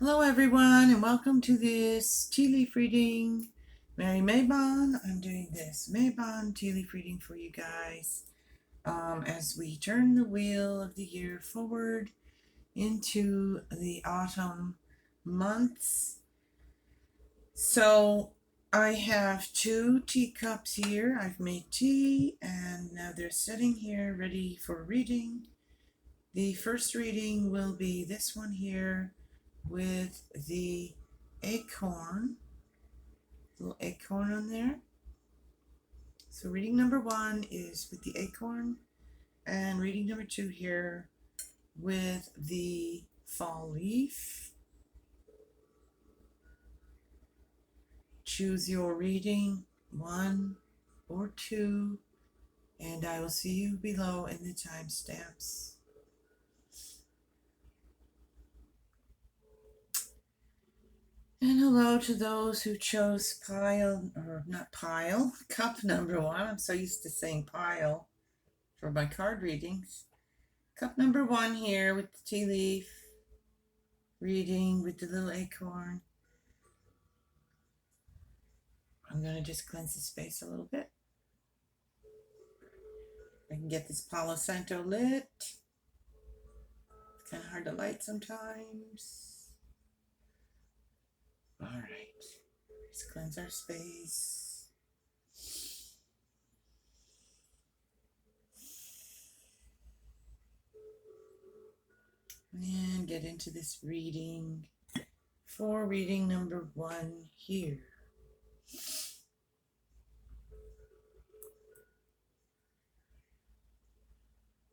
Hello everyone and welcome to this tea leaf reading. Mary Mabon. I'm doing this Mabon tea leaf reading for you guys as we turn the wheel of the year forward into the autumn months. So I have 2 teacups here. I've made tea and now they're sitting here ready for reading. The first reading will be this one here with the acorn, little acorn on there. So reading number 1 is with the acorn, and reading number 2 here with the fall leaf. Choose your reading, 1 or 2, and I will see you below in the timestamps. And hello to those who chose cup number 1. I'm so used to saying pile for my card readings. Cup number 1 here with the tea leaf, reading with the little acorn. I'm going to just cleanse the space a little bit. I can get this Palo Santo lit. It's kind of hard to light sometimes. All right, let's cleanse our space. And get into this reading for reading number 1 here.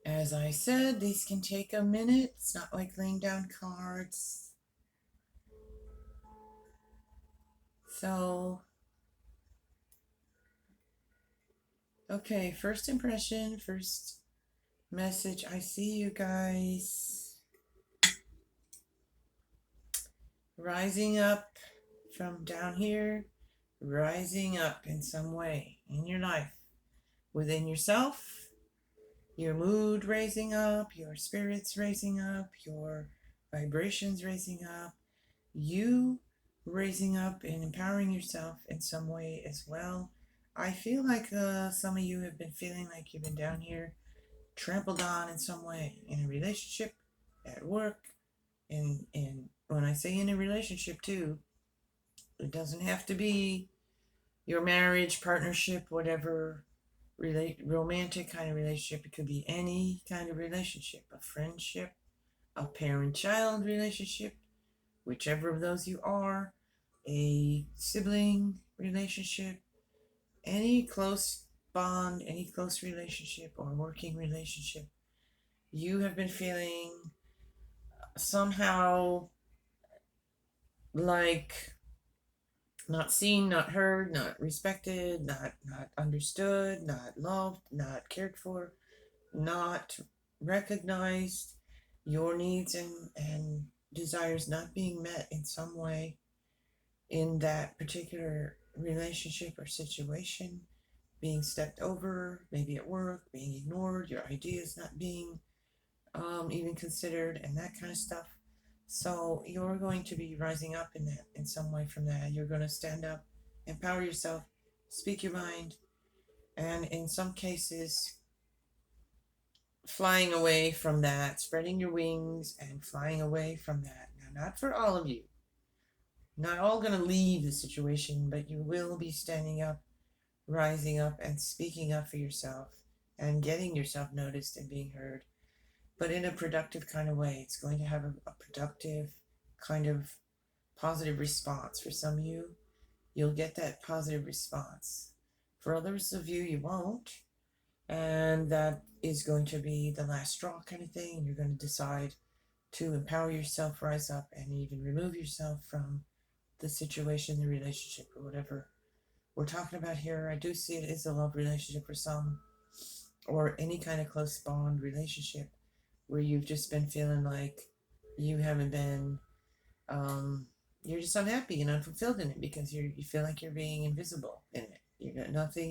As I said, these can take a minute. It's not like laying down cards. So, okay, first impression, first message. I see you guys rising up from down here, rising up in some way in your life, within yourself, your mood raising up, your spirits raising up, your vibrations raising up, you raising up and empowering yourself in some way as well. I feel like some of you have been feeling like you've been down here trampled on in some way, in a relationship, at work, in when I say in a relationship too, it doesn't have to be your marriage, partnership, whatever, romantic kind of relationship. It could be any kind of relationship, a friendship, a parent-child relationship, whichever of those you are, a sibling relationship, any close bond, any close relationship or working relationship. You have been feeling somehow like not seen, not heard, not respected, not understood, not loved, not cared for, not recognized, your needs and desires not being met in some way in that particular relationship or situation, being stepped over, maybe at work, being ignored, your ideas not being even considered, and that kind of stuff. So you're going to be rising up in that, in some way from that. You're going to stand up, empower yourself, speak your mind, and in some cases, flying away from that, spreading your wings and flying away from that. Now, not for all of you. Not all going to leave the situation, but you will be standing up, rising up, and speaking up for yourself and getting yourself noticed and being heard, but in a productive kind of way. It's going to have a productive kind of positive response. For some of you, you'll get that positive response. For others of you, you won't. And that is going to be the last straw kind of thing. You're going to decide to empower yourself, rise up, and even remove yourself from the situation, the relationship, or whatever we're talking about here. I do see it as a love relationship for some, or any kind of close bond relationship where you've just been feeling like you haven't been, you're just unhappy and unfulfilled in it because you feel like you're being invisible in it. You got nothing,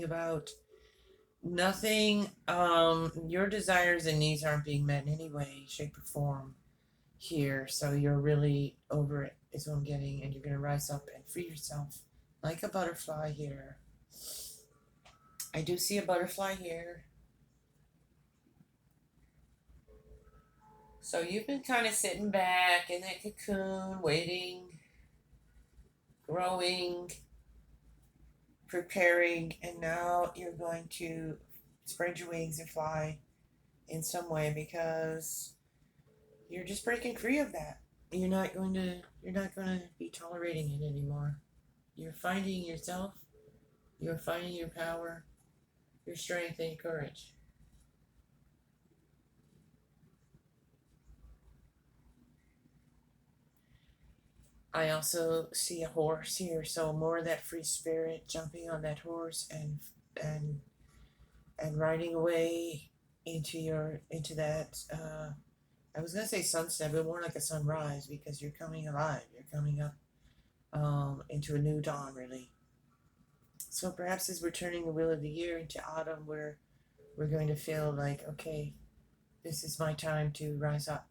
your desires and needs aren't being met in any way, shape, or form. here, so you're really over it, is what I'm getting, and you're going to rise up and free yourself like a butterfly here. I do see a butterfly here. So you've been kind of sitting back in that cocoon, waiting, growing, preparing, and now you're going to spread your wings and fly in some way because you're just breaking free of that. You're not going to be tolerating it anymore. You're finding yourself, you're finding your power, your strength and your courage. I also see a horse here, so more of that free spirit jumping on that horse and and riding away into that I was gonna say sunset, but more like a sunrise because you're coming alive. You're coming up into a new dawn, really. So perhaps as we're turning the wheel of the year into autumn, we're going to feel like, okay, this is my time to rise up.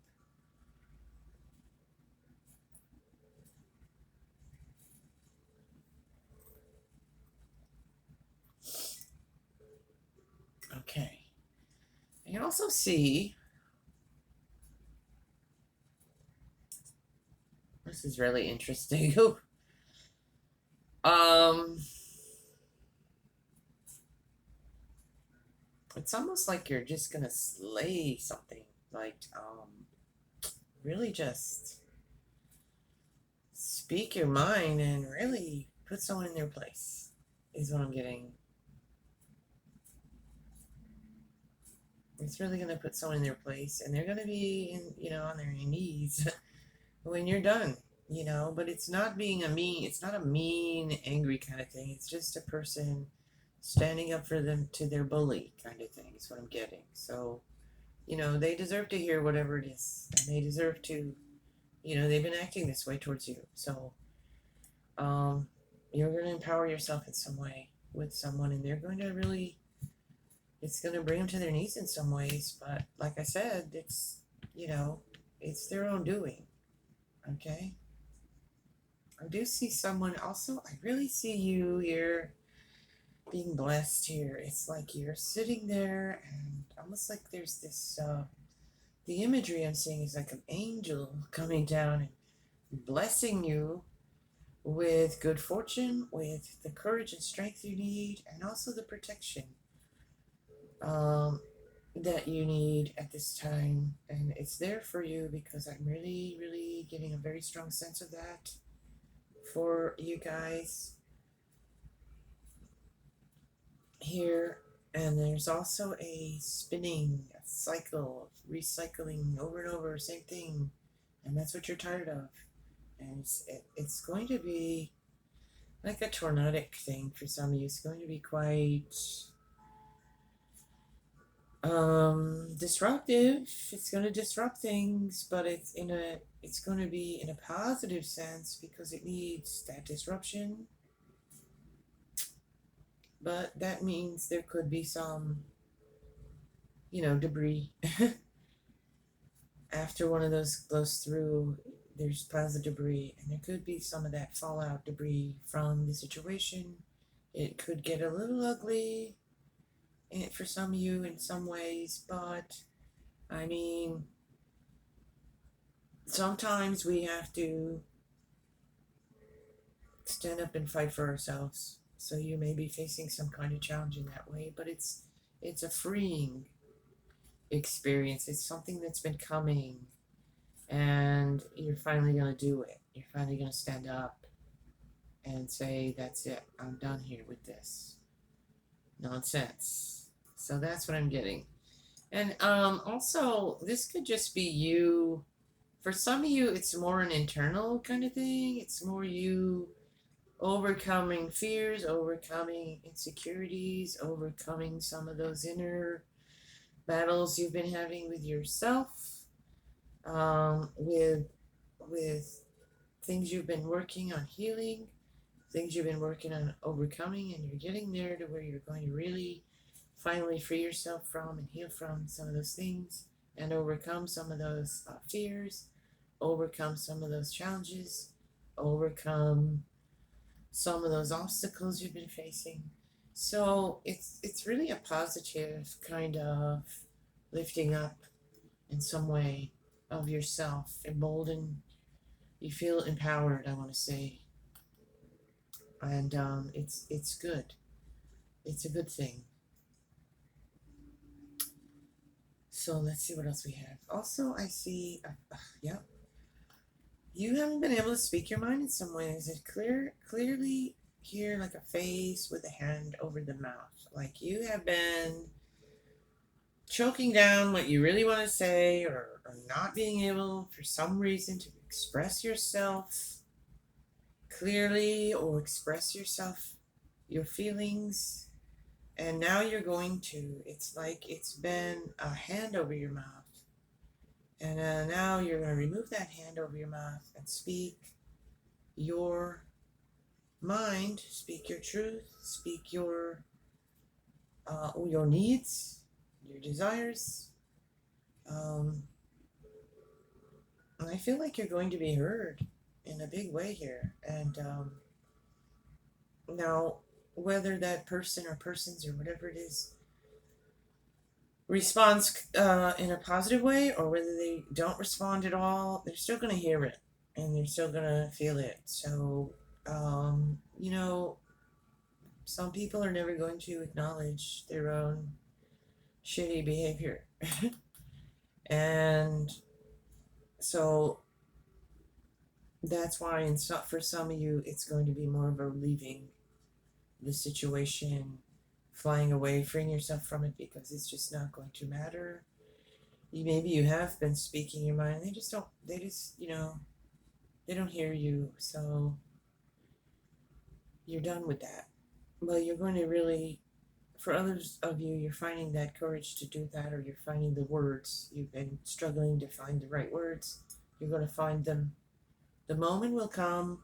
Okay. I can also see this is really interesting. um, it's almost like you're just gonna slay something, like really just speak your mind and really put someone in their place. Is what I'm getting. It's really gonna put someone in their place, and they're gonna be on their knees when you're done. But it's not being a mean. It's not a mean, angry kind of thing. It's just a person standing up for them to their bully kind of thing. Is what I'm getting. So they deserve to hear whatever it is, and they deserve to. They've been acting this way towards you. So um, you're going to empower yourself in some way with someone, and they're going to really. It's going to bring them to their knees in some ways, but like I said, you know, it's their own doing. Okay. I do see someone also. I really see you here being blessed here. It's like you're sitting there and almost like there's this the imagery I'm seeing is like an angel coming down and blessing you with good fortune, with the courage and strength you need, and also the protection um, that you need at this time. And it's there for you because I'm really, really getting a very strong sense of that for you guys here. And there's also a spinning a cycle of recycling over and over, same thing, and that's what you're tired of. And it's going to be like a tornadic thing for some of you. It's going to be quite disruptive. It's going to disrupt things, but it's going to be in a positive sense because it needs that disruption. But that means there could be some debris after one of those goes through. There's piles of debris, and there could be some of that fallout debris from the situation. It could get a little ugly for some of you in some ways, but I mean, sometimes we have to stand up and fight for ourselves. So you may be facing some kind of challenge in that way, but it's a freeing experience. It's something that's been coming, and you're finally going to do it. You're finally going to stand up and say, that's it. I'm done here with this nonsense. So that's what I'm getting. And also, this could just be you. For some of you, it's more an internal kind of thing. It's more you overcoming fears, overcoming insecurities, overcoming some of those inner battles you've been having with yourself, with things you've been working on healing, things you've been working on overcoming, and you're getting there to where you're going to really finally free yourself from and heal from some of those things and overcome some of those fears. overcome some of those challenges, overcome some of those obstacles you've been facing. So it's really a positive kind of lifting up in some way of yourself, emboldened. You feel empowered, I want to say, and it's good. It's a good thing. So let's see what else we have. Also, I see, yeah, you haven't been able to speak your mind in some ways. It's clearly here like a face with a hand over the mouth. Like you have been choking down what you really want to say, or not being able for some reason to express yourself clearly or express yourself, your feelings. And now you're going to, it's like it's been a hand over your mouth. And now you're going to remove that hand over your mouth and speak your mind, speak your truth, speak your needs, your desires. Um, and I feel like you're going to be heard in a big way here. And now, whether that person or persons or whatever it is responds in a positive way or whether they don't respond at all, they're still going to hear it and they're still going to feel it. So, you know, some people are never going to acknowledge their own shitty behavior. And so that's why for some of you, it's going to be more of a leaving the situation, flying away, freeing yourself from it because it's just not going to matter. Maybe you have been speaking your mind. They just, they don't hear you. So you're done with that. Well, you're going to really, for others of you, you're finding that courage to do that, or you're finding the words. You've been struggling to find the right words. You're going to find them. The moment will come.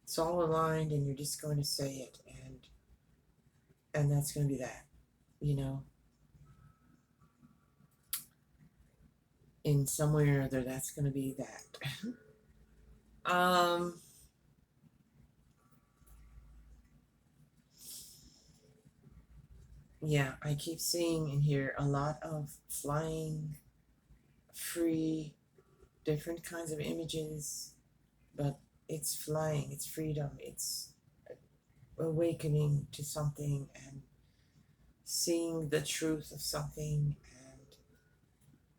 It's all aligned, and you're just going to say it, and that's going to be that. You know, in some way or other, that's going to be that. Yeah, I keep seeing in here a lot of flying, free, different kinds of images, but it's flying, it's freedom, it's awakening to something and seeing the truth of something and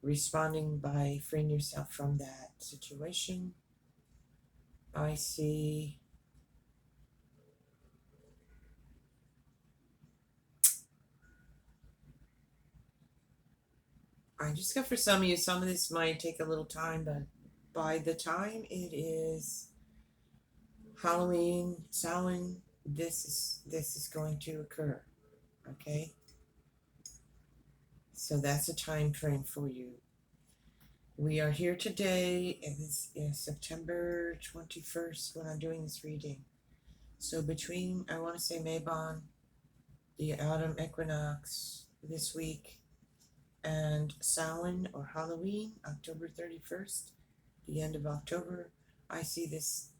responding by freeing yourself from that situation. I see. I just got for some of you, some of this might take a little time, but by the time it is Halloween, Samhain, this is going to occur. Okay? So that's a time frame for you. We are here today, and it's September 21st when I'm doing this reading. So between, I want to say Mabon, the autumn equinox this week, and Samhain or Halloween, October 31st, the end of October, I see this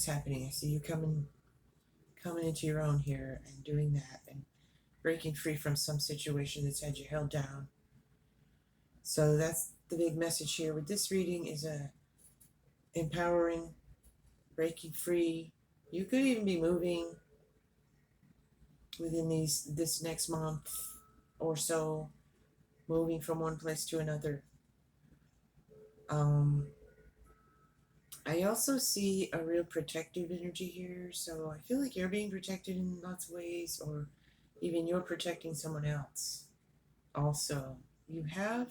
happening. I see you coming into your own here and doing that and breaking free from some situation that's had you held down. So that's the big message here with this reading is a empowering, breaking free. You could even be moving within this next month or so, moving from one place to another. I also see a real protective energy here, so I feel like you're being protected in lots of ways, or even you're protecting someone else. Also, you have,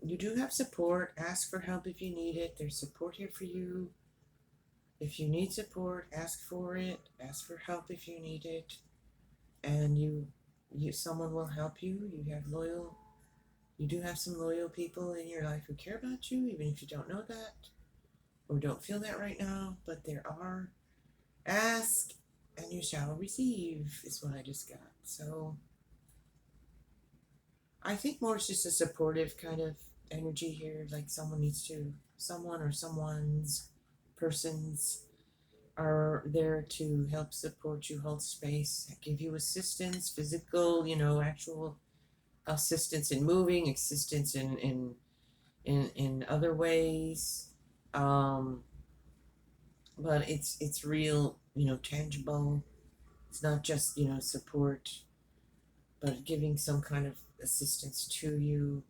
you do have support. Ask for help if you need it. There's support here for you. If you need support, ask for it. Ask for help if you need it, and someone will help you. You do have some loyal people in your life who care about you, even if you don't know that or don't feel that right now. But there are. Ask and you shall receive is what I just got. So I think more it's just a supportive kind of energy here, like someone or someone's persons are there to help support you, hold space, give you assistance, physical, actual assistance in moving, assistance in other ways. Um, but it's real, tangible. It's not just, support, but giving some kind of assistance to you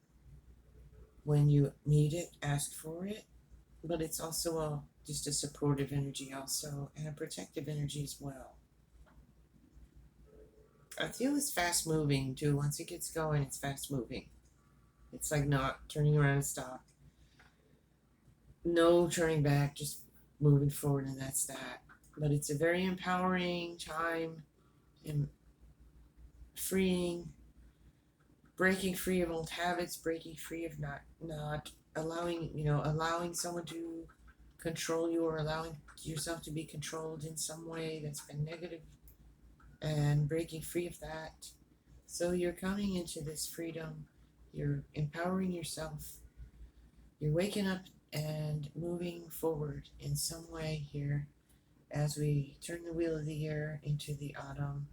when you need it, ask for it. But it's also just a supportive energy also, and a protective energy as well. I feel it's fast moving too. Once it gets going, it's fast moving. It's like not turning around and stop. No turning back, just moving forward, and that's that. But it's a very empowering time and freeing, breaking free of old habits, breaking free of not allowing someone to control you, or allowing yourself to be controlled in some way that's been negative, and breaking free of that. So you're coming into this freedom, you're empowering yourself, you're waking up and moving forward in some way here as we turn the wheel of the year into the autumn.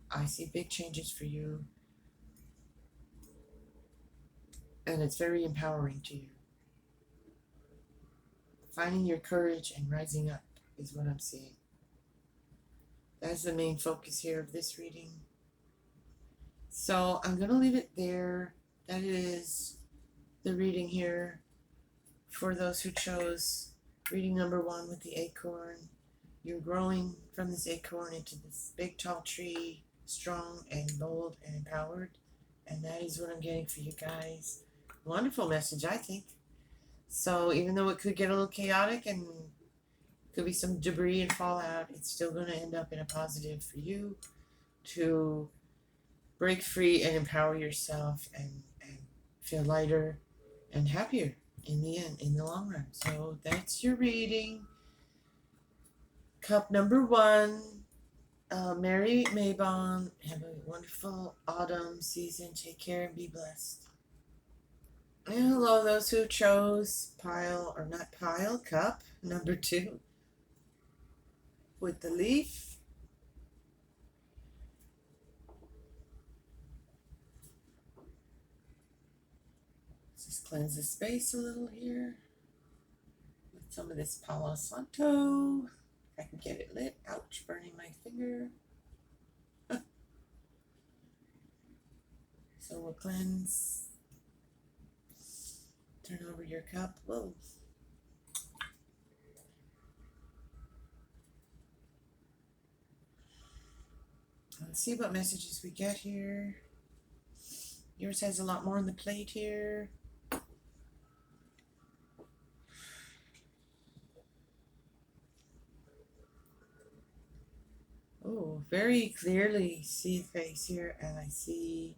I see big changes for you, and it's very empowering to you. Finding your courage and rising up is what I'm seeing. That's the main focus here of this reading. So I'm going to leave it there. That is the reading here for those who chose reading number 1 with the acorn. You're growing from this acorn into this big tall tree, strong and bold and empowered. And that is what I'm getting for you guys. Wonderful message, I think. So even though it could get a little chaotic and could be some debris and fallout, it's still going to end up in a positive for you to break free and empower yourself and feel lighter and happier in the end, in the long run. So that's your reading. Cup number 1. Merry Mabon. Have a wonderful autumn season. Take care and be blessed. And hello, those who chose cup number 2 with the leaf. Just cleanse the space a little here with some of this Palo Santo. If I can get it lit. Ouch, burning my finger. So we'll cleanse. Turn over your cup. Whoa. Let's see what messages we get here. Yours has a lot more on the plate here. Oh, very clearly see the face here, and I see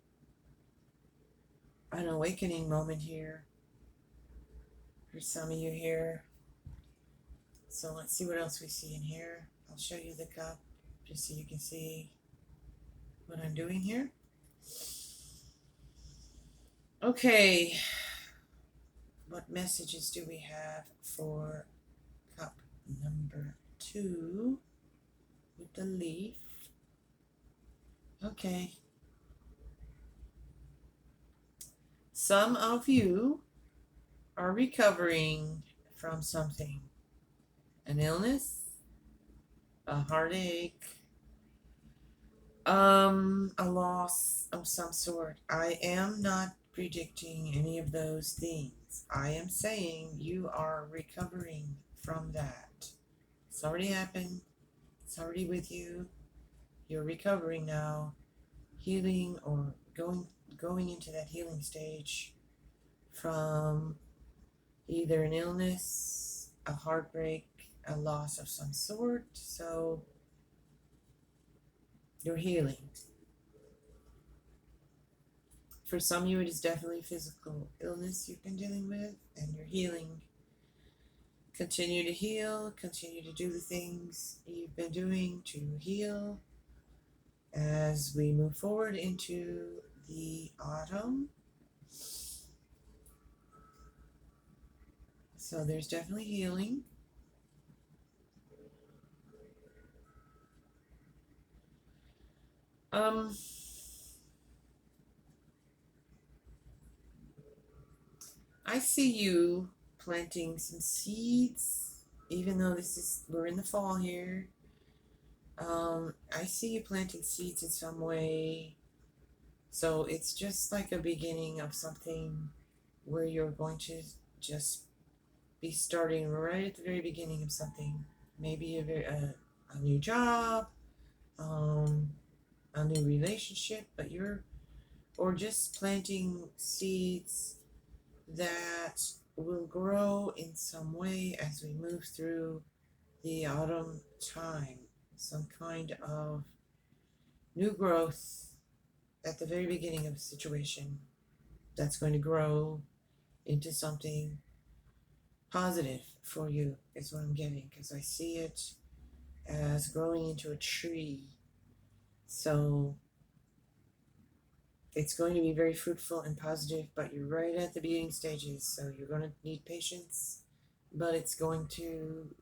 an awakening moment here for some of you here. So let's see what else we see in here. I'll show you the cup just so you can see what I'm doing here. Okay, what messages do we have for cup number 2 with the leaf? Okay. Some of you are recovering from something. An illness, a heartache, a loss of some sort. I am not predicting any of those things. I am saying you are recovering from that. It's already happened. It's already with you. You're recovering now, healing or going into that healing stage from either an illness, a heartbreak, a loss of some sort. So you're healing. For some of you, it is definitely physical illness you've been dealing with, and you're healing. Continue to heal, continue to do the things you've been doing to heal as we move forward into the autumn. So there's definitely healing. Um, I see you planting some seeds, even though we're in the fall here. I see you planting seeds in some way. So it's just like a beginning of something where you're going to just be starting right at the very beginning of something. Maybe a new job, um, a new relationship, or just planting seeds that will grow in some way as we move through the autumn time. Some kind of new growth at the very beginning of a situation that's going to grow into something positive for you, is what I'm getting, because I see it as growing into a tree. So it's going to be very fruitful and positive, but you're right at the beginning stages, so you're going to need patience, but it's going to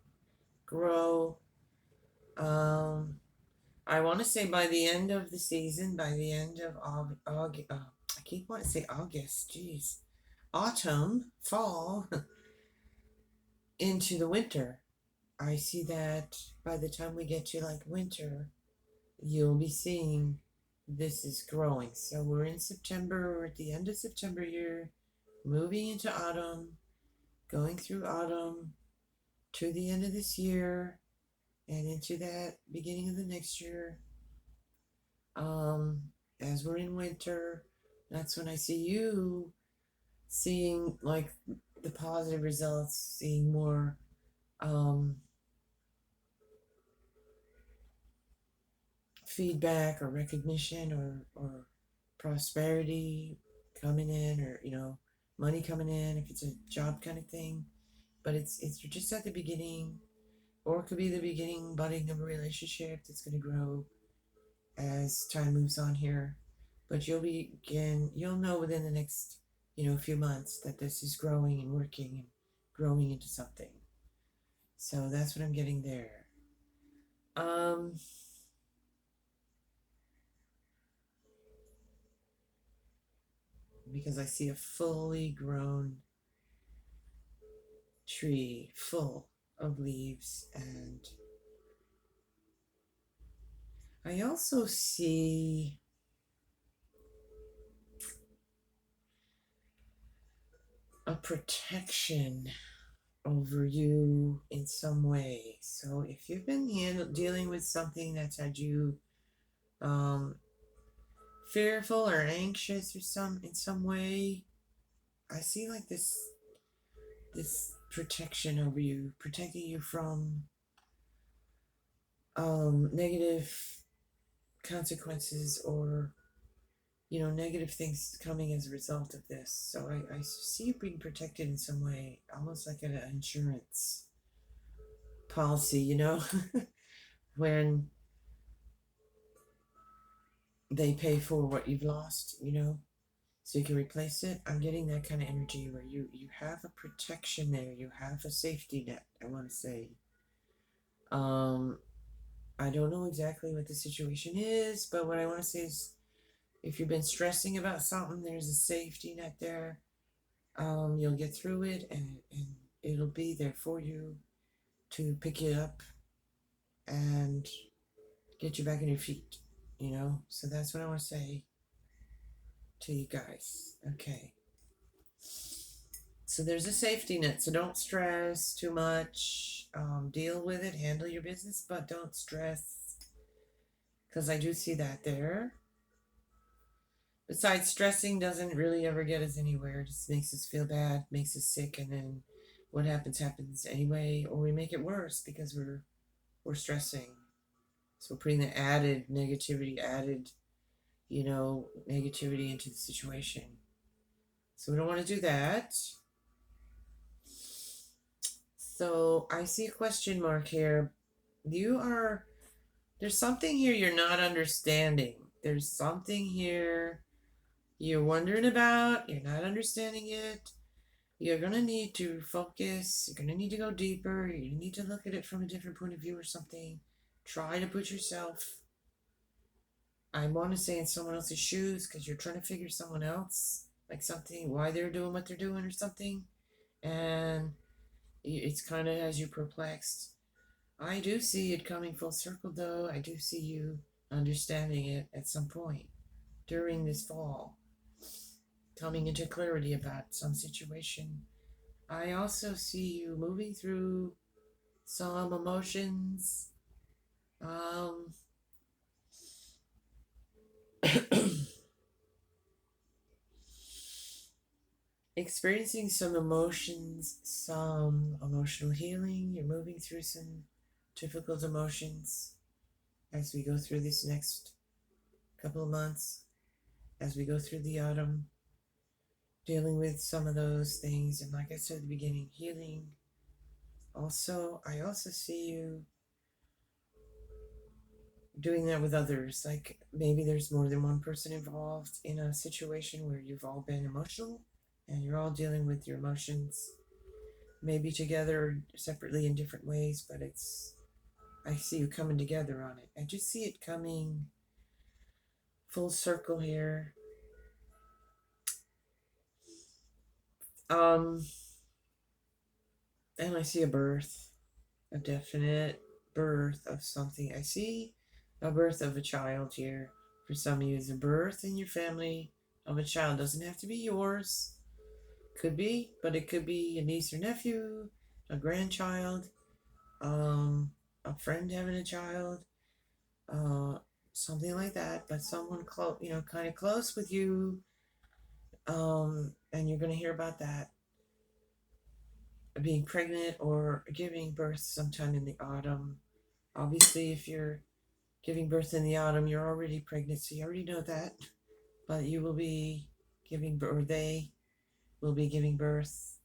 grow. Um, I want to say by the end of the season, by the end of August, I keep wanting to say August, geez, autumn, fall, into the winter. I see that by the time we get to like winter, you'll be seeing this is growing. So we're in September, we're at the end of September here, moving into autumn, going through autumn to the end of this year and into that beginning of the next year. Um, as we're in winter, that's when I see you seeing like the positive results, seeing more um, feedback or recognition or prosperity coming in, or money coming in if it's a job kind of thing. But it's you're just at the beginning, or it could be the beginning budding of a relationship that's going to grow as time moves on here. But you'll know within the next few months that this is growing and working and growing into something. So that's what I'm getting there. um because I see a fully grown tree full of leaves, and I also see a protection over you in some way. So if you've been dealing with something that's had you um, fearful or anxious or in some way, I see like this protection over you, protecting you from negative consequences, or negative things coming as a result of this. So I see you being protected in some way, almost like an insurance policy, when they pay for what you've lost, so you can replace it. I'm getting that kind of energy where you have a protection there, you have a safety net, I want to say. Um, I don't know exactly what the situation is, but what I want to say is if you've been stressing about something, there's a safety net there. You'll get through it, and it'll be there for you to pick you up and get you back on your feet, So that's what I want to say to you guys. Okay. So there's a safety net. So don't stress too much. Deal with it, handle your business, but don't stress, because I do see that there. Besides, stressing doesn't really ever get us anywhere. It just makes us feel bad, makes us sick, and then what happens anyway, or we make it worse because we're stressing. So we're putting the negativity into the situation. So we don't want to do that. So I see a question mark here. There's something here you're not understanding. There's something here you're wondering about, you're not understanding it. You're going to need to focus. You're going to need to go deeper. You need to look at it from a different point of view or something. Try to put yourself, I want to say, in someone else's shoes because you're trying to figure someone else, like something, why they're doing what they're doing or something. And it's kind of has you perplexed. I do see it coming full circle, though. I do see you understanding it at some point during this fall, coming into clarity about some situation. I also see you moving through some emotions, um, experiencing some emotions, some emotional healing. You're moving through some difficult emotions as we go through this next couple of months, as we go through the autumn, dealing with some of those things. And like I said at the beginning, healing. Also, I also see you doing that with others. Like maybe there's more than one person involved in a situation where you've all been emotional and you're all dealing with your emotions, maybe together or separately in different ways, but I see you coming together on it. I just see it coming full circle here. Um, and I see a birth, a definite birth of something. I see a birth of a child here. For some of you, it's a birth in your family of a child. Doesn't have to be yours. Could be, but it could be a niece or nephew, a grandchild, um, a friend having a child, uh, something like that. But someone close, kind of close with you, and you're going to hear about that being pregnant or giving birth sometime in the autumn. Obviously, if you're giving birth in the autumn, you're already pregnant, so you already know that. But you will be giving birth, or they will be giving birth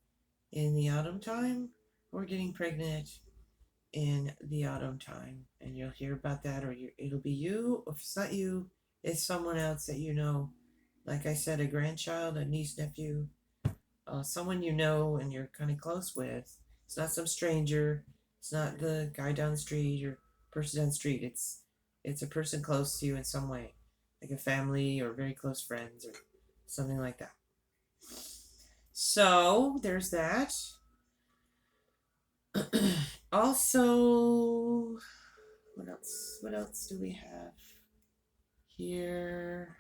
in the autumn time or getting pregnant in the autumn time. And you'll hear about that, or it'll be you, or if it's not you, it's someone else that you know. Like I said, a grandchild, a niece, nephew, someone you know and you're kind of close with. It's not some stranger. It's not the guy down the street or person down the street. It's a person close to you in some way, like a family or very close friends or something like that. So there's that. Also, what else? What else do we have here?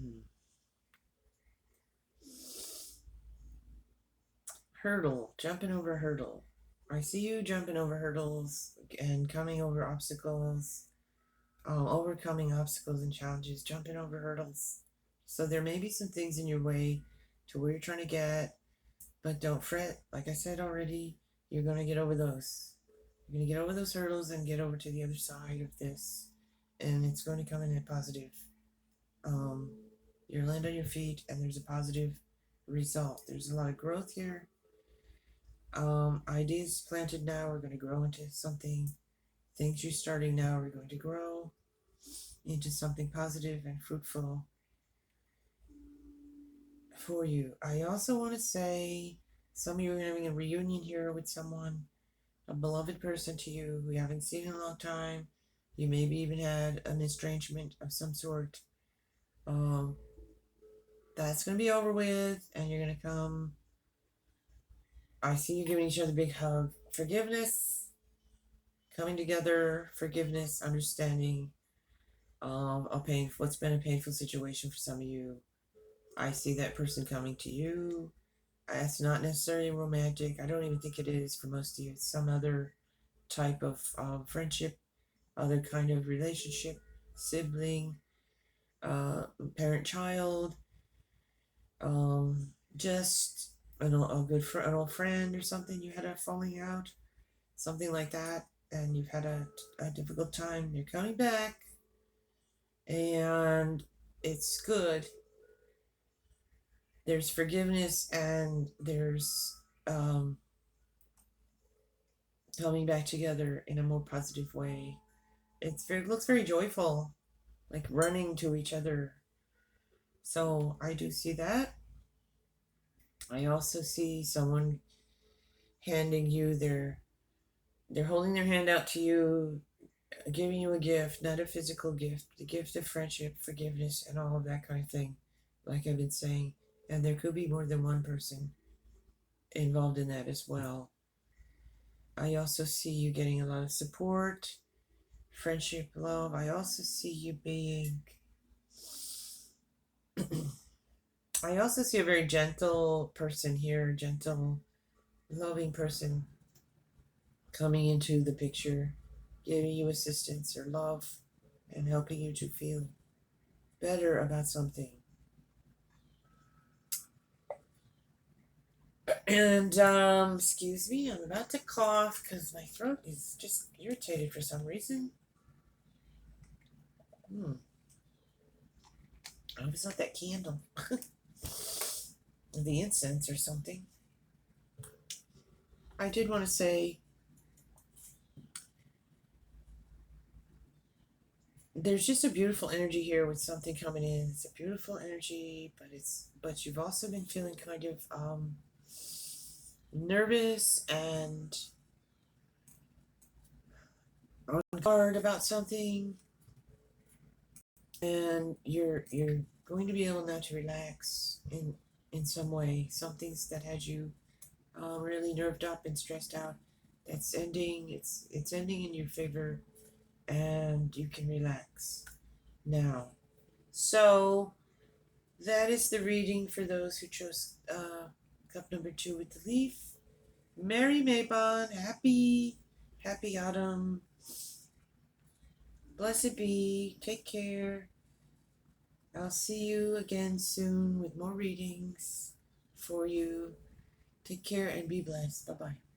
Hmm. Hurdle, jumping over a hurdle. I see you jumping over hurdles and coming over obstacles, overcoming obstacles and challenges, jumping over hurdles. So there may be some things in your way to where you're trying to get, but don't fret. Like I said already, you're going to get over those. You're going to get over those hurdles and get over to the other side of this, and it's going to come in a positive. Um, you're land on your feet, and there's a positive result. There's a lot of growth here. Ideas planted now are going to grow into something. Things you're starting now are going to grow into something positive and fruitful for you. I also want to say some of you are having a reunion here with someone, a beloved person to you who you haven't seen in a long time. You maybe even had an estrangement of some sort. Um, that's going to be over with, and you're going to come. I see you giving each other a big hug. Forgiveness, coming together, forgiveness, understanding a pain, what's been a painful situation for some of you. I see that person coming to you. It's not necessarily romantic. I don't even think it is for most of you. It's some other type of friendship, other kind of relationship, sibling, parent child, just a good an old friend or something. You had a falling out, something like that, and you've had a difficult time. You're coming back, and it's good. There's forgiveness and there's coming back together in a more positive way. It looks very joyful, like running to each other. So I do see that. I also see someone handing you they're holding their hand out to you, giving you a gift, not a physical gift, the gift of friendship, forgiveness, and all of that kind of thing, like I've been saying. And there could be more than one person involved in that as well. I also see you getting a lot of support, friendship, love. I also see you being. I also see a very gentle person here, gentle, loving person coming into the picture, giving you assistance or love and helping you to feel better about something. And excuse me, I'm about to cough because my throat is just irritated for some reason. I hope it's not that candle. The incense or something. I did want to say there's just a beautiful energy here with something coming in. It's a beautiful energy, but you've also been feeling kind of nervous and on guard about something, and you're going to be able now to relax in some way. Some things that had you really nerved up and stressed out, that's ending. It's ending in your favor, and you can relax now. So that is the reading for those who chose cup number 2 with the leaf. Merry Mabon, happy autumn. Blessed be. Take care. I'll see you again soon with more readings for you. Take care and be blessed. Bye bye.